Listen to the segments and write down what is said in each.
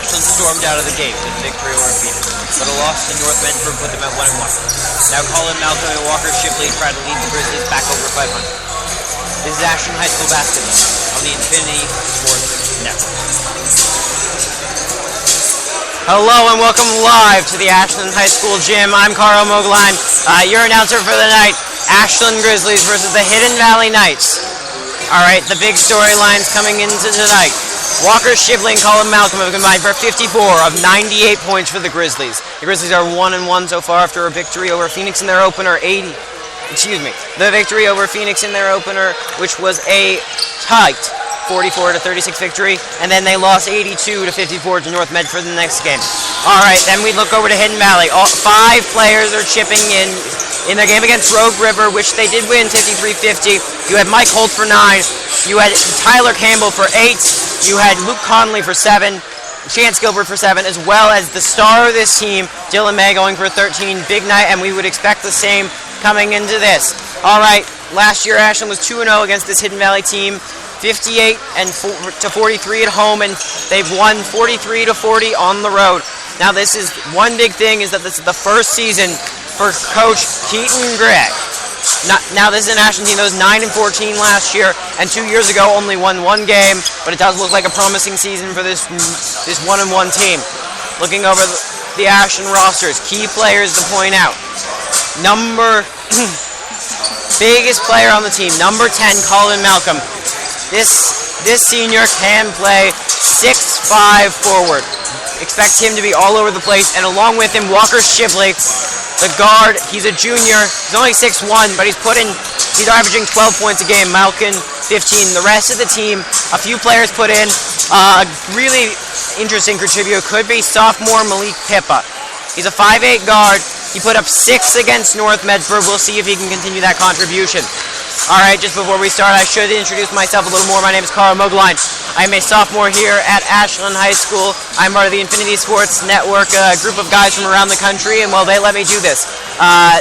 Ashland stormed out of the gate with a victory over Phoenix, but a loss to North Medford put them at 1-1. Now Colin Malcolm and Walker Shipley try to lead the Grizzlies back over 500. This is Ashland High School basketball on the Infinity Sports Network. Hello and welcome live to the Ashland High School gym. I'm Carl Mogline, your announcer for the night. Ashland Grizzlies versus the Hidden Valley Knights. Alright, the big storylines coming into tonight. Walker Shipley and Colin Malcolm have combined for 54 of 98 points for the Grizzlies. The Grizzlies are 1-1 so far after a victory over Phoenix in their opener, the victory over Phoenix in their opener, which was a tight 44-36 victory, and then they lost 82-54 to North Medford the next game. Alright, then we look over to Hidden Valley. All 5 players are chipping in their game against Rogue River, which they did win 53-50. You had Mike Holt for 9. You had Tyler Campbell for 8. You had Luke Conley for 7. Chance Gilbert for 7, as well as the star of this team, Dylan May, going for 13. Big night, and we would expect the same coming into this. Alright, last year Ashland was 2-0 against this Hidden Valley team. 58-43 at home, and they've won 43-40 on the road. Now this is one big thing, is that this is the first season for Coach Keaton Gregg. Now this is an Ashland team that was 9-14 last year, and 2 years ago only won 1 game, but it does look like a promising season for this 1-1 team. Looking over the Ashland rosters, key players to point out. Biggest player on the team, number 10, Colin Malcolm. This senior can play 6'5" forward. Expect him to be all over the place, and along with him, Walker Shipley, the guard. He's a junior. He's only 6'1", but he's averaging 12 points a game. Malcolm 15. The rest of the team, a few players put in. Really interesting contributor could be sophomore Malik Pippa. He's a 5'8" guard. He put up 6 against North Medford. We'll see if he can continue that contribution. Alright, just before we start, I should introduce myself a little more. My name is Carl Mogline. I'm a sophomore here at Ashland High School. I'm part of the Infinity Sports Network, a group of guys from around the country, and well, they let me do this.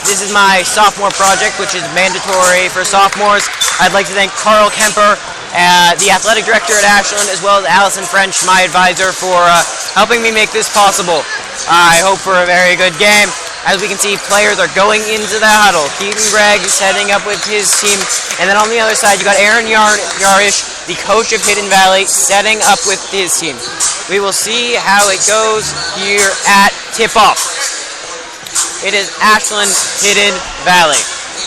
This is my sophomore project, which is mandatory for sophomores. I'd like to thank Carl Kemper, the athletic director at Ashland, as well as Allison French, my advisor, for helping me make this possible. I hope for a very good game. As we can see, players are going into the huddle. Keaton Gregg is heading up with his team. And then on the other side, you got Aaron Yarish, the coach of Hidden Valley, setting up with his team. We will see how it goes here at tip-off. It is Ashland Hidden Valley.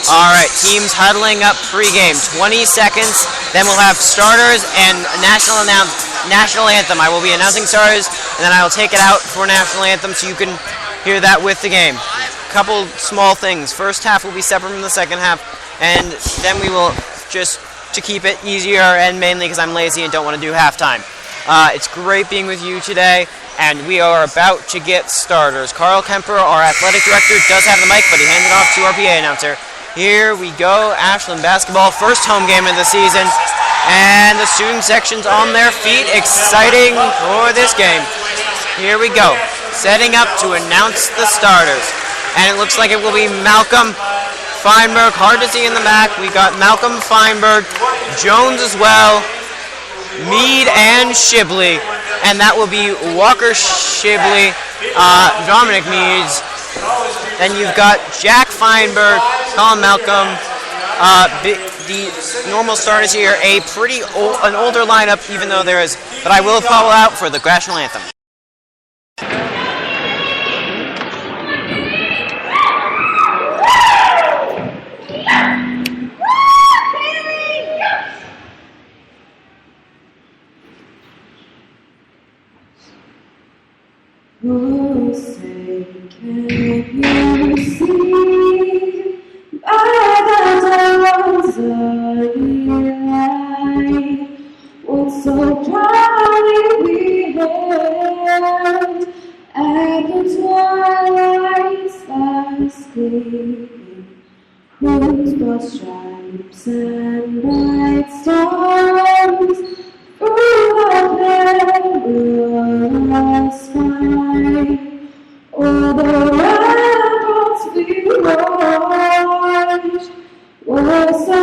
Alright, teams huddling up pre-game. 20 seconds. Then we'll have starters and national anthem. I will be announcing starters, and then I will take it out for national anthem so you can hear that with the game. Couple small things. First half will be separate from the second half, and then we will, just to keep it easier, and mainly because I'm lazy and don't want to do halftime. It's great being with you today, and we are about to get starters. Carl Kemper, our athletic director, does have the mic, but he handed it off to our PA announcer. Here we go, Ashland basketball, first home game of the season, and the student section's on their feet, exciting for this game. Here we go. Setting up to announce the starters. And it looks like it will be Malcolm Feinberg. Hard to see in the back. We got Malcolm Feinberg, Jones as well, Mead and Shibley. And that will be Walker Shibley, Dominic Meads. Then you've got Jack Feinberg, Colin Malcolm. The normal starters here, an older lineup, even though there is, but I will call out for the national anthem. Oh, say, can you see by the dawn's early light what so proudly we hailed at the twilight's last gleaming, whose broad stripes and bright stars through the perilous fight, o'er the ramparts we watched, were so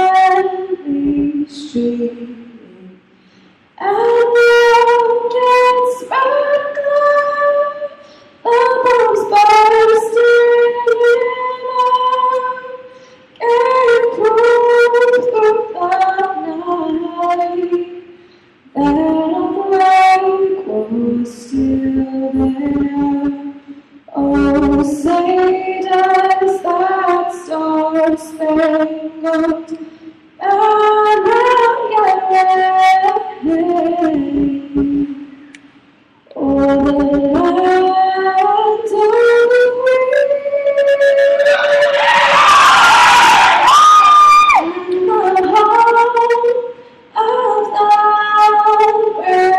gallantly streaming, and rockets still there? Oh, say does that star-spangled banner yet wave o'er the land of the free? In the home of the brave.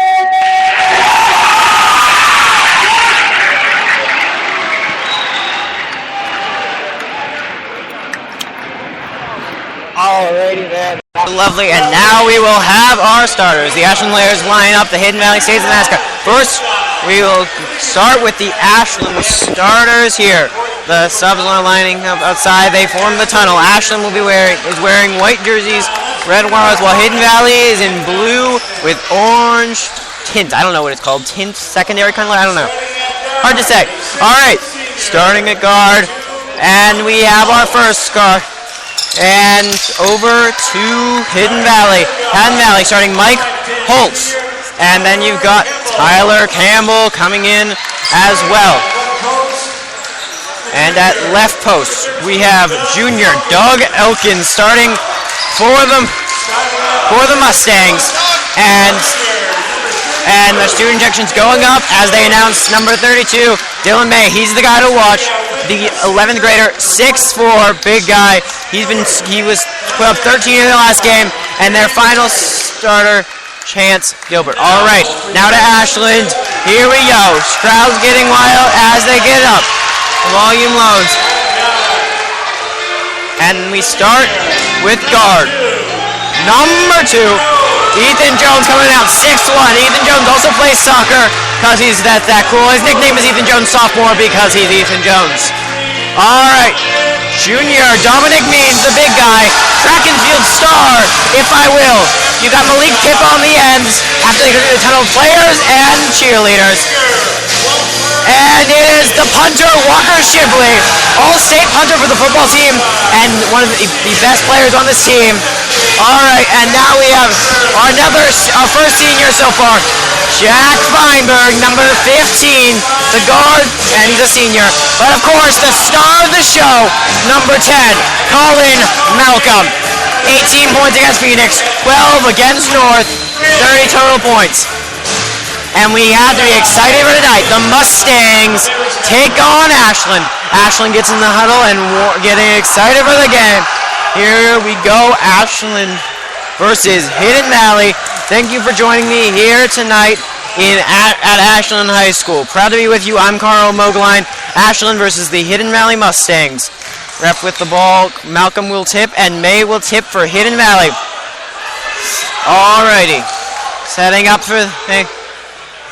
Alrighty then. Lovely, and now we will have our starters. The Ashland Layers line up, the Hidden Valley Stays in mascot. First, we will start with the Ashland starters here. The subs are lining up outside. They form the tunnel. Ashland is wearing white jerseys, red ones, while Hidden Valley is in blue with orange tint. I don't know what it's called. Tint, secondary color? I don't know. Hard to say. Alright, starting at guard. And we have our first guard. And over to Hidden Valley. Hidden Valley starting Mike Holtz. And then you've got Tyler Campbell coming in as well. And at left post, we have junior Doug Elkins starting for the Mustangs. And the student injections going up as they announce number 32, Dylan May. He's the guy to watch. The 11th grader, 6'4", big guy. He was put up 13 in the last game, and their final starter, Chance Gilbert. All right, now to Ashland. Here we go. Crowd's getting wild as they get up. Volume loads. And we start with guard. Number 2, Ethan Jones coming out, 6'1". Ethan Jones also plays soccer because he's that cool. His nickname is Ethan Jones Sophomore because he's Ethan Jones. All right, junior Dominic Means, the big guy, track and field star, if I will. You got Malik Kip on the ends after they go through the tunnel of players and cheerleaders. And it is the punter, Walker Shibley, all-state punter for the football team and one of the best players on this team. All right, and now we have our first senior so far, Jack Feinberg, number 15, the guard, and he's a senior. But of course, the star of the show, number 10, Colin Malcolm. 18 points against Phoenix, 12 against North, 30 total points. And we have to be excited for tonight. The Mustangs take on Ashland. Ashland gets in the huddle and getting excited for the game. Here we go, Ashland versus Hidden Valley. Thank you for joining me here tonight at Ashland High School. Proud to be with you. I'm Carl Mogline. Ashland versus the Hidden Valley Mustangs. Ref with the ball. Malcolm will tip and May will tip for Hidden Valley. Alrighty. Setting up for the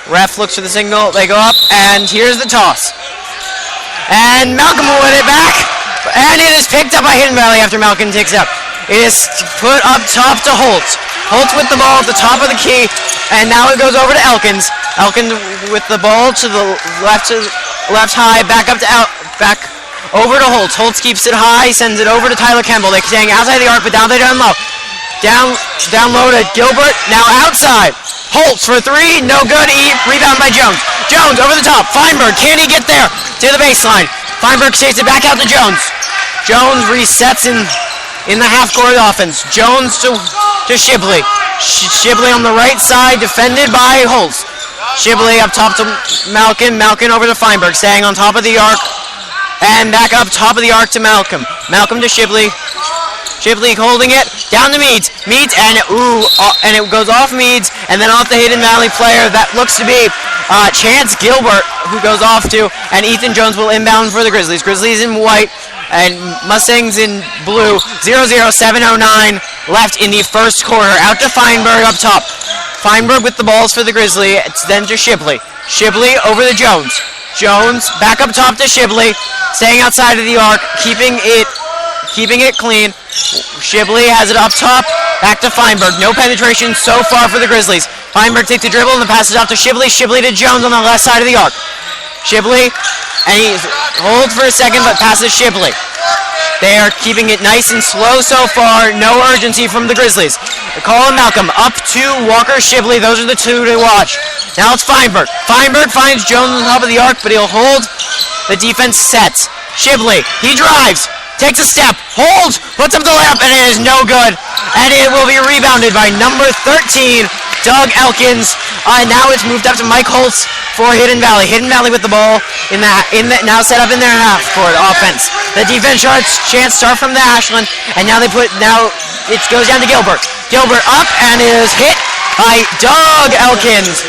ref looks for the signal. They go up and here's the toss. And Malcolm will win it back. And it is picked up by Hidden Valley after Malcolm takes it up. It is put up top to Holtz. Holtz with the ball at the top of the key. And now it goes over to Elkins. Elkins with the ball to the left high. Back up to back over to Holtz. Holtz keeps it high. Sends it over to Tyler Campbell. They're staying outside the arc, but down low. Down low to Gilbert. Now outside. Holtz for 3. No good. Rebound by Jones. Jones over the top. Feinberg. Can he get there to the baseline? Feinberg takes it back out to Jones. Jones resets in the half-court offense. Jones to Shibley. Shibley on the right side, defended by Holtz. Shibley up top to Malcolm. Malcolm over to Feinberg, staying on top of the arc. And back up top of the arc to Malcolm. Malcolm to Shibley. Shibley holding it. Down to Meads. Meads, and it goes off Meads, and then off the Hidden Valley player. That looks to be Chance Gilbert, who goes off to, and Ethan Jones will inbound for the Grizzlies. Grizzlies in white, and Mustangs in blue. 0-0-7-0-9 left in the first quarter. Out to Feinberg up top. Feinberg with the balls for the Grizzly. It's then to Shibley. Shibley over to Jones. Jones back up top to Shibley, staying outside of the arc, keeping it clean. Shibley has it up top, back to Feinberg. No penetration so far for the Grizzlies. Feinberg takes the dribble and then passes off to Shibley. Shibley to Jones on the left side of the arc. Shibley, and he holds for a second but passes Shibley. They are keeping it nice and slow so far. No urgency from the Grizzlies. Colin Malcolm up to Walker Shibley. Those are the two to watch. Now it's Feinberg. Feinberg finds Jones on top of the arc, but he'll hold. The defense sets. Shibley, he drives, takes a step, holds, puts up the layup, and it is no good. And it will be rebounded by number 13, Doug Elkins. Now it's moved up to Mike Holtz for Hidden Valley. Hidden Valley with the ball now set up in their half for the offense. The defense chance start from the Ashland, and now it goes down to Gilbert. Gilbert up and is hit by Doug Elkins.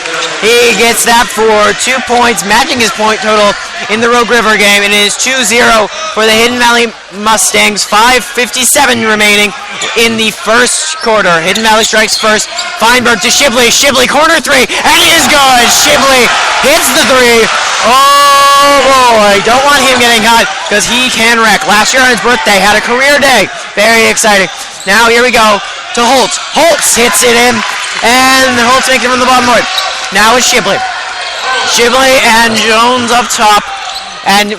He gets that for 2 points, matching his point total in the Rogue River game. And it is 2-0 for the Hidden Valley Mustangs. 5:57 remaining in the first quarter. Hidden Valley strikes first. Feinberg to Shibley. Shibley corner three, and it is good. Shibley hits the three. Oh boy, don't want him getting hot because he can wreck. Last year on his birthday, had a career day. Very exciting. Now here we go to Holtz. Holtz hits it in, and Holtz makes it from the bottom right. Now it's Shibley. Shibley and Jones up top, and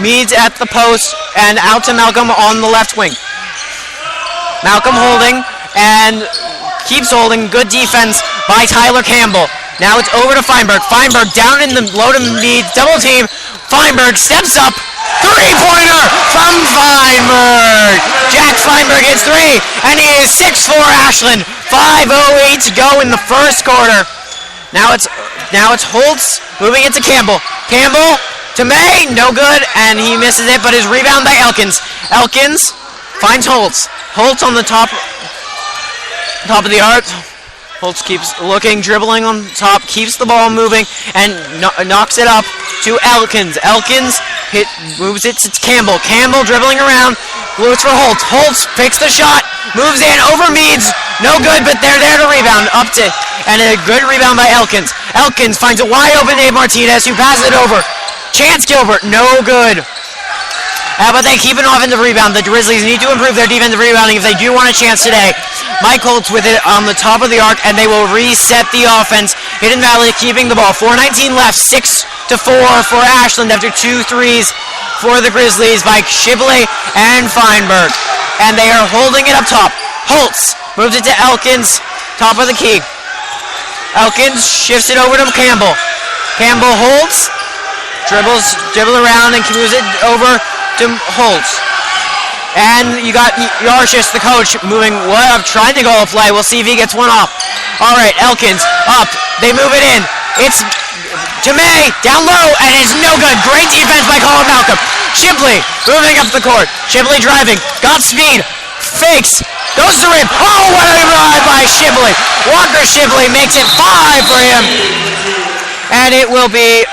Meads at the post, and out to Malcolm on the left wing. Malcolm holding, and keeps holding. Good defense by Tyler Campbell. Now it's over to Feinberg. Feinberg down in the low to Meads, double team. Feinberg steps up. Three-pointer from Feinberg. Jack Feinberg hits three, and he is 6-4 Ashland. 5:08 to go in the first quarter. Now it's Holtz moving it to Campbell. Campbell to May, no good, and he misses it, but is rebound by Elkins. Elkins finds Holtz. Holtz on the top of the arc. Holtz keeps looking, dribbling on top, keeps the ball moving, and knocks it up to Elkins. Elkins moves it to Campbell. Campbell dribbling around, looks for Holtz. Holtz picks the shot, moves in over Meads. No good, but they're there to rebound. And a good rebound by Elkins. Elkins finds a wide open Dave Martinez, who passes it over. Chance Gilbert, no good. But they keep an offensive rebound. The Grizzlies need to improve their defensive rebounding if they do want a chance today. Mike Holtz with it on the top of the arc, and they will reset the offense. Hidden Valley keeping the ball. 4:19 left, 6-4 for Ashland after 2 threes for the Grizzlies by Shibley and Feinberg. And they are holding it up top. Holtz moves it to Elkins, top of the key. Elkins shifts it over to Campbell. Campbell holds, dribble around, and moves it over to Holtz. And you got Yarshis, the coach, moving up, trying to go a play. We'll see if he gets one off. All right, Elkins up. They move it in. It's to May, down low, and it's no good. Great defense by Colin Malcolm. Shibley moving up the court. Shibley driving, got speed, fakes, goes to rim. Oh, what a ride by Shibley. Walker Shibley makes it 5 for him. And it will be...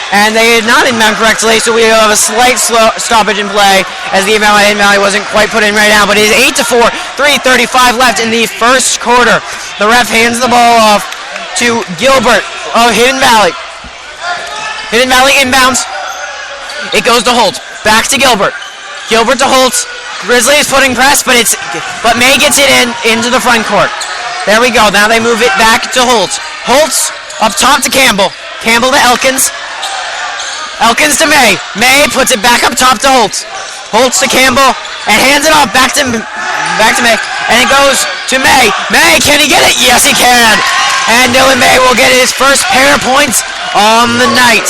And they did not inbound correctly, so we have a slight stoppage in play as the inbound by Hidden Valley wasn't quite put in right now. But it is 8-4, 3:35 left in the first quarter. The ref hands the ball off to Gilbert of Hidden Valley. Hidden Valley inbounds. It goes to Holtz. Back to Gilbert. Gilbert to Holtz. Grizzlies putting press, but May gets it into the front court. There we go. Now they move it back to Holtz. Holtz up top to Campbell. Campbell to Elkins. Elkins to May. May puts it back up top to Holtz. Holtz to Campbell and hands it off back to May. And it goes to May. May, can he get it? Yes, he can. And Dylan May will get his first pair of points on the night.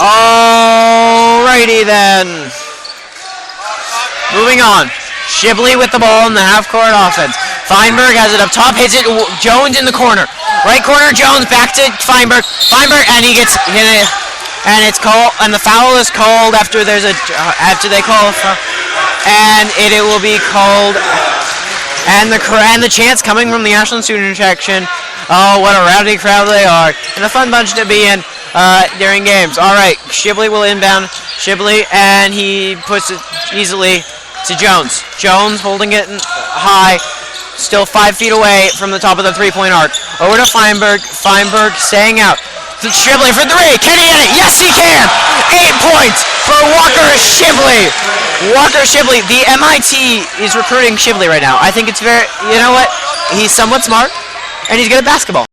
Alrighty then. Moving on. Shibley with the ball in the half-court offense. Feinberg has it up top, hits it. Jones in the corner. Right corner, Jones back to Feinberg. Feinberg, and he gets hit it. And it's called, and the foul is called after they call a foul, and it will be called, and the chants coming from the Ashland student section. Oh, what a rowdy crowd they are, and a fun bunch to be in during games. All right, Shibley will inbound. Shibley, and he puts it easily to Jones. Jones holding it high, still 5 feet away from the top of the three-point arc. Over to Feinberg. Feinberg staying out. Shibley for 3. Can he hit it? Yes, he can. 8 points for Walker Shibley. Walker Shibley. The MIT is recruiting Shibley right now. I think it's very, you know what? He's somewhat smart, and he's good at basketball.